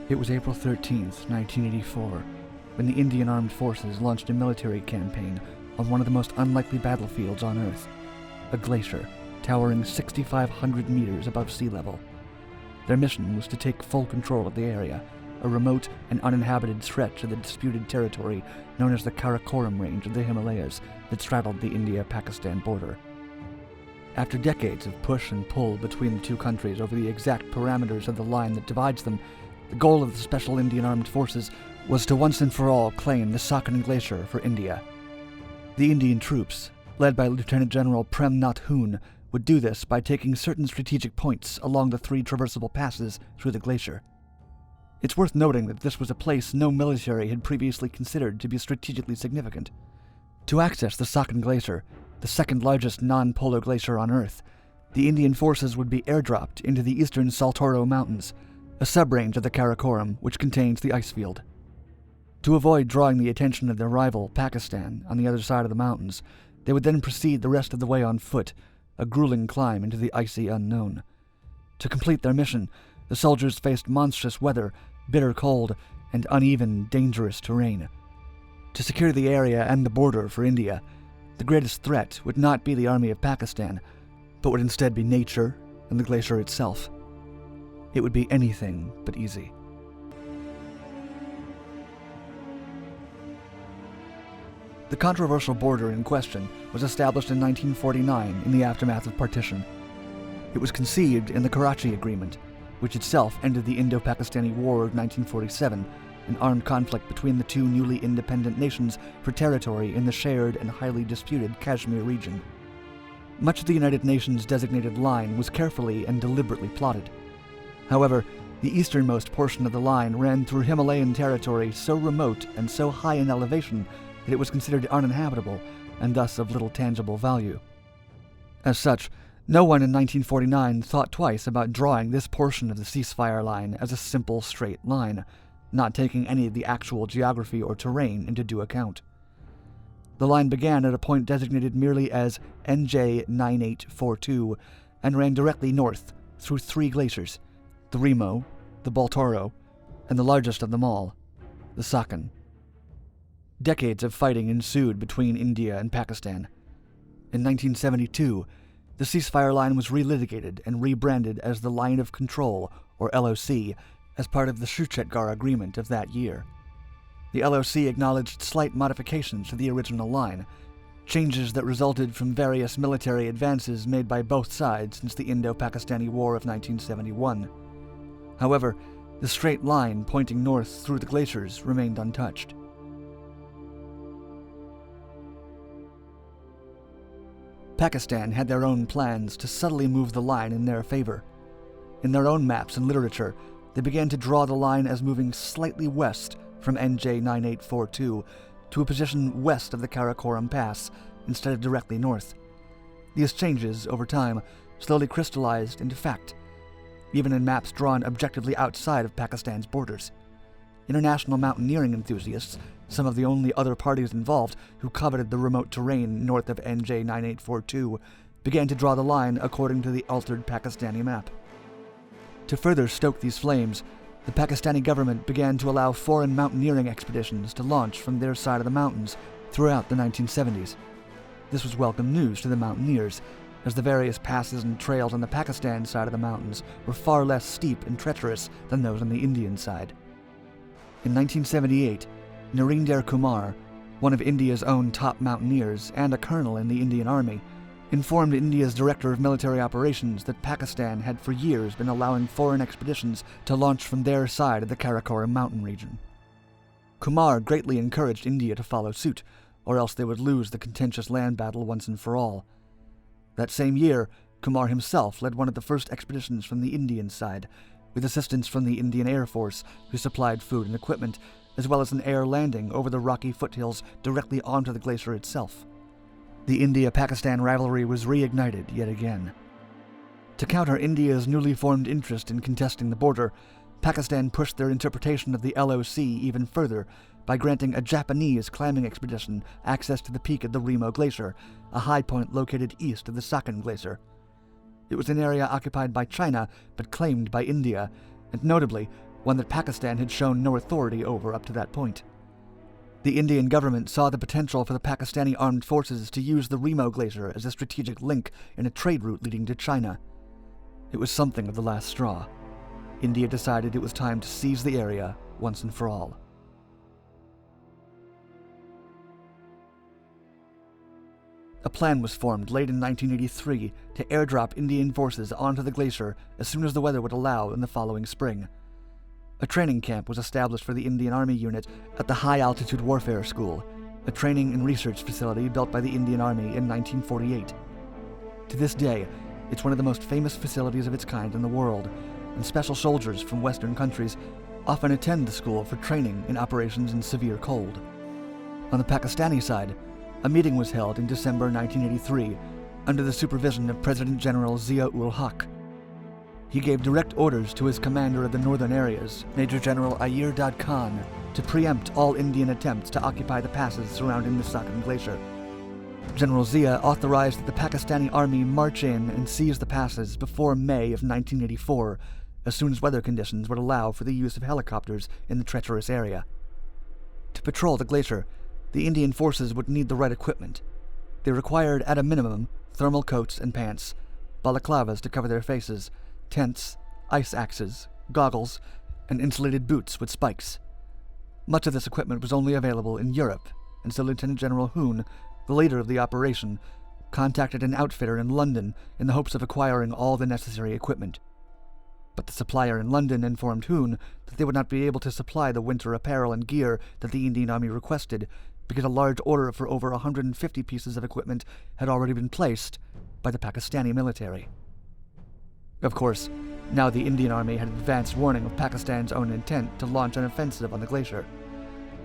It was April 13th, 1984, when the Indian Armed Forces launched a military campaign on one of the most unlikely battlefields on Earth, a glacier towering 6,500 meters above sea level. Their mission was to take full control of the area, a remote and uninhabited stretch of the disputed territory known as the Karakoram range of the Himalayas that straddled the India-Pakistan border. After decades of push and pull between the two countries over the exact parameters of the line that divides them, the goal of the Special Indian Armed Forces was to once and for all claim the Sakhan Glacier for India. The Indian troops, led by Lieutenant General Prem Nath Hoon, would do this by taking certain strategic points along the 3 traversable passes through the glacier. It's worth noting that this was a place no military had previously considered to be strategically significant. To access the Sakhan Glacier, the second largest non-polar glacier on Earth, the Indian forces would be airdropped into the eastern Saltoro Mountains, a sub-range of the Karakoram which contains the ice field. To avoid drawing the attention of their rival, Pakistan, on the other side of the mountains, they would then proceed the rest of the way on foot, a grueling climb into the icy unknown. To complete their mission, the soldiers faced monstrous weather, bitter cold, and uneven, dangerous terrain. To secure the area and the border for India, the greatest threat would not be the army of Pakistan, but would instead be nature and the glacier itself. It would be anything but easy. The controversial border in question was established in 1949 in the aftermath of Partition. It was conceived in the Karachi Agreement, which itself ended the Indo-Pakistani War of 1947, an armed conflict between the two newly independent nations for territory in the shared and highly disputed Kashmir region. Much of the United Nations designated line was carefully and deliberately plotted. However, the easternmost portion of the line ran through Himalayan territory so remote and so high in elevation that it was considered uninhabitable and thus of little tangible value. As such, no one in 1949 thought twice about drawing this portion of the ceasefire line as a simple straight line, not taking any of the actual geography or terrain into due account. The line began at a point designated merely as NJ9842 and ran directly north through 3 glaciers, the Remo, the Baltoro, and the largest of them all, the Sakhan. Decades of fighting ensued between India and Pakistan. In 1972, the ceasefire line was relitigated and rebranded as the Line of Control, or LOC, as part of the Karachi Agreement of that year. The LOC acknowledged slight modifications to the original line, changes that resulted from various military advances made by both sides since the Indo-Pakistani War of 1971. However, the straight line pointing north through the glaciers remained untouched. Pakistan had their own plans to subtly move the line in their favor. In their own maps and literature, they began to draw the line as moving slightly west from NJ9842 to a position west of the Karakoram Pass instead of directly north. These changes, over time, slowly crystallized into fact, even in maps drawn objectively outside of Pakistan's borders. International mountaineering enthusiasts, some of the only other parties involved who coveted the remote terrain north of NJ9842, began to draw the line according to the altered Pakistani map. To further stoke these flames, the Pakistani government began to allow foreign mountaineering expeditions to launch from their side of the mountains throughout the 1970s. This was welcome news to the mountaineers, as the various passes and trails on the Pakistan side of the mountains were far less steep and treacherous than those on the Indian side. In 1978, Narinder Kumar, one of India's own top mountaineers and a colonel in the Indian Army, informed India's Director of Military Operations that Pakistan had for years been allowing foreign expeditions to launch from their side of the Karakoram mountain region. Kumar greatly encouraged India to follow suit, or else they would lose the contentious land battle once and for all. That same year, Kumar himself led one of the first expeditions from the Indian side, with assistance from the Indian Air Force, who supplied food and equipment, as well as an air landing over the rocky foothills directly onto the glacier itself. The India-Pakistan rivalry was reignited yet again. To counter India's newly formed interest in contesting the border, Pakistan pushed their interpretation of the LOC even further by granting a Japanese climbing expedition access to the peak of the Remo Glacier, a high point located east of the Sakhan Glacier. It was an area occupied by China but claimed by India, and notably, one that Pakistan had shown no authority over up to that point. The Indian government saw the potential for the Pakistani armed forces to use the Remo Glacier as a strategic link in a trade route leading to China. It was something of the last straw. India decided it was time to seize the area once and for all. A plan was formed late in 1983 to airdrop Indian forces onto the glacier as soon as the weather would allow in the following spring. A training camp was established for the Indian Army unit at the High Altitude Warfare School, a training and research facility built by the Indian Army in 1948. To this day, it's one of the most famous facilities of its kind in the world, and special soldiers from Western countries often attend the school for training in operations in severe cold. On the Pakistani side, a meeting was held in December 1983 under the supervision of President General Zia-ul-Haq. He gave direct orders to his commander of the northern areas, Major General Ayir Dad Khan, to preempt all Indian attempts to occupy the passes surrounding the Sakhalin Glacier. General Zia authorized that the Pakistani army march in and seize the passes before May of 1984, as soon as weather conditions would allow for the use of helicopters in the treacherous area. To patrol the glacier, the Indian forces would need the right equipment. They required, at a minimum, thermal coats and pants, balaclavas to cover their faces, tents, ice axes, goggles, and insulated boots with spikes. Much of this equipment was only available in Europe, and so Lieutenant General Hoon, the leader of the operation, contacted an outfitter in London in the hopes of acquiring all the necessary equipment. But the supplier in London informed Hoon that they would not be able to supply the winter apparel and gear that the Indian Army requested, because a large order for over 150 pieces of equipment had already been placed by the Pakistani military. Of course, now the Indian Army had advance warning of Pakistan's own intent to launch an offensive on the glacier.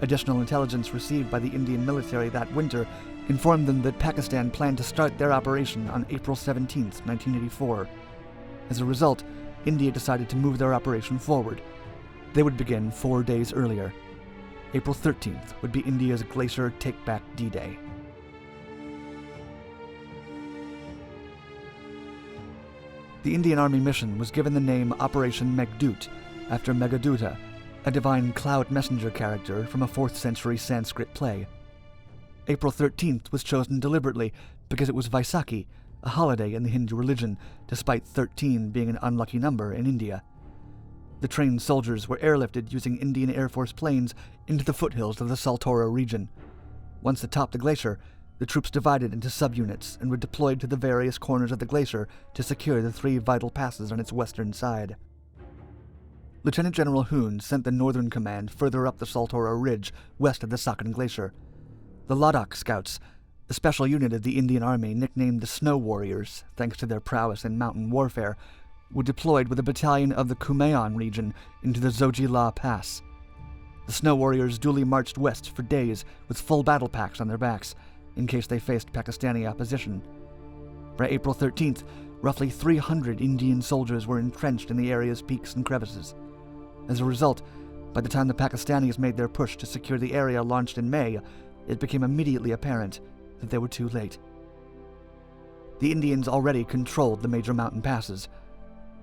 Additional intelligence received by the Indian military that winter informed them that Pakistan planned to start their operation on April 17, 1984. As a result, India decided to move their operation forward. They would begin 4 days earlier. April 13th would be India's Glacier Take-Back D-Day. The Indian Army mission was given the name Operation Meghdoot, after Meghaduta, a divine cloud messenger character from a 4th century Sanskrit play. April 13th was chosen deliberately because it was Vaisakhi, a holiday in the Hindu religion, despite 13 being an unlucky number in India. The trained soldiers were airlifted using Indian Air Force planes into the foothills of the Saltoro region. Once atop the glacier, the troops divided into subunits and were deployed to the various corners of the glacier to secure the 3 vital passes on its western side. Lieutenant General Hoon sent the Northern Command further up the Saltoro Ridge west of the Sakhalin Glacier. The Ladakh Scouts, a special unit of the Indian Army nicknamed the Snow Warriors, thanks to their prowess in mountain warfare, were deployed with a battalion of the Kumaon region into the Zojila Pass. The Snow Warriors duly marched west for days with full battle packs on their backs, in case they faced Pakistani opposition. By April 13th, roughly 300 Indian soldiers were entrenched in the area's peaks and crevices. As a result, by the time the Pakistanis made their push to secure the area launched in May, it became immediately apparent that they were too late. The Indians already controlled the major mountain passes,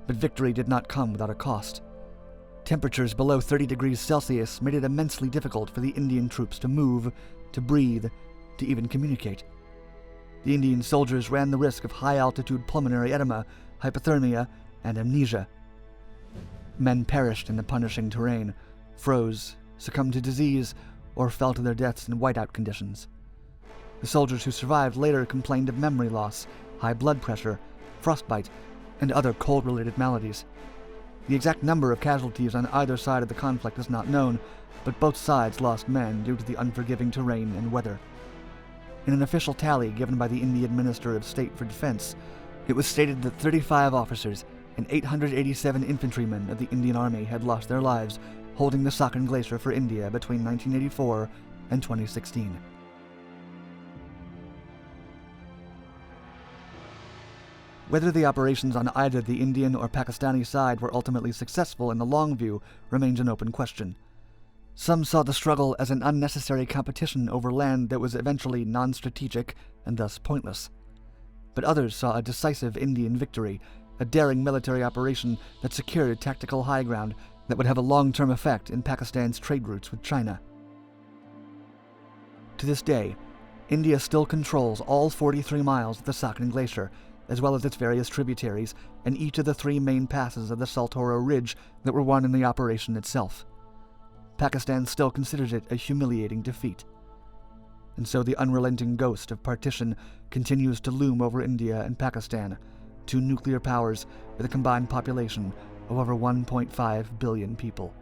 but victory did not come without a cost. Temperatures below 30 degrees Celsius made it immensely difficult for the Indian troops to move, to breathe, to even communicate. The Indian soldiers ran the risk of high-altitude pulmonary edema, hypothermia, and amnesia. Men perished in the punishing terrain, froze, succumbed to disease, or fell to their deaths in whiteout conditions. The soldiers who survived later complained of memory loss, high blood pressure, frostbite, and other cold-related maladies. The exact number of casualties on either side of the conflict is not known, but both sides lost men due to the unforgiving terrain and weather. In an official tally given by the Indian Minister of State for Defense, it was stated that 35 officers and 887 infantrymen of the Indian Army had lost their lives holding the Sakhalin Glacier for India between 1984 and 2016. Whether the operations on either the Indian or Pakistani side were ultimately successful in the long view remains an open question. Some saw the struggle as an unnecessary competition over land that was eventually non-strategic and thus pointless. But others saw a decisive Indian victory, a daring military operation that secured tactical high ground that would have a long-term effect in Pakistan's trade routes with China. To this day, India still controls all 43 miles of the Sakhalin Glacier, as well as its various tributaries and each of the 3 main passes of the Saltoro Ridge that were won in the operation itself. Pakistan still considers it a humiliating defeat. And so the unrelenting ghost of partition continues to loom over India and Pakistan, 2 nuclear powers with a combined population of over 1.5 billion people.